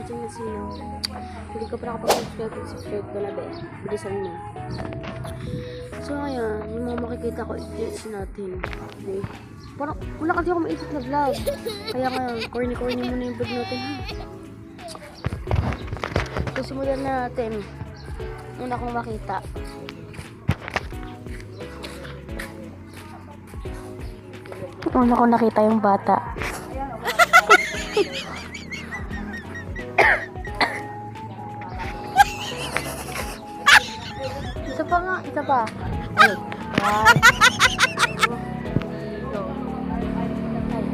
sino. Hindi ka pa nakapag-subscribe ka na ba? Bilisan mo. So ngayon, yung mga makikita ko, i-edit natin. Okay? Parang, wala kasi ako ma-edit na vlog. Kaya ngayon, corny muna yung vlog natin, ha? So, simulan na natin. Una kong makita. Una ko nakita yung bata. Isa pa nga, isa pa. Ay, yan. Dito. Ay.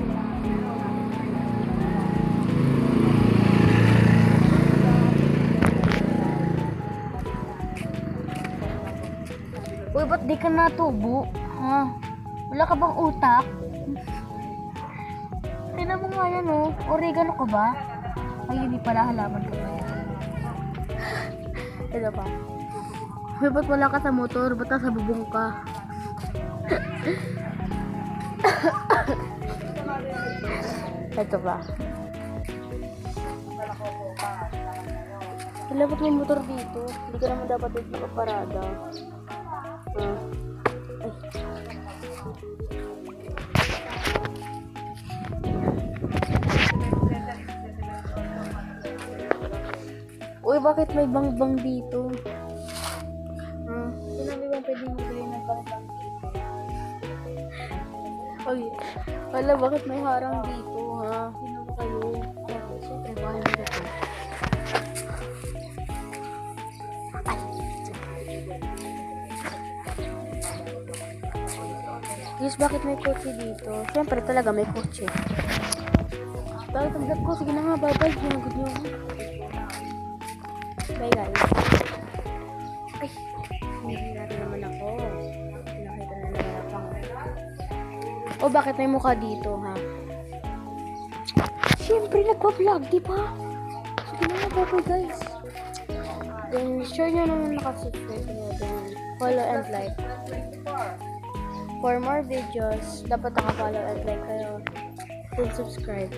Uy, ba't di ka natubo? Ha? Wala ka bang utak? Tingnan mo nga yan, oh. Oregano ka ba? Ay, hindi pala, halaman ka ba yan? Ito pa. Uy, ba't wala ka sa motor? Ba't nasa bubong ka? Ito pa. Wala, ba't may motor dito? Hindi ka naman dapat dito nakaparada. Ay. Uy, bakit may bangbang dito? Sinabi bang pwede magbili ng bangbang dito? Ay, wala, bakit may harang dito, ha? Sino ba kayo? Siyempre, bahay mo dito. Yes, bakit may kotse dito? Siyempre talaga may kotse. Bakit ang vlog ko? Sige na nga, bye-bye. Ginagod niyo ako. Bye guys. Ay, hindi natin naman ako. Nakita na naman ako. O bakit may mukha dito, ha? Siyempre nagpa-vlog, di ba? Sige na nga, bye-bye guys. Then, share nyo naman nakasubscribe nyo. Then, follow and like. For more videos, dapat naka-follow and like kayo. Then subscribe.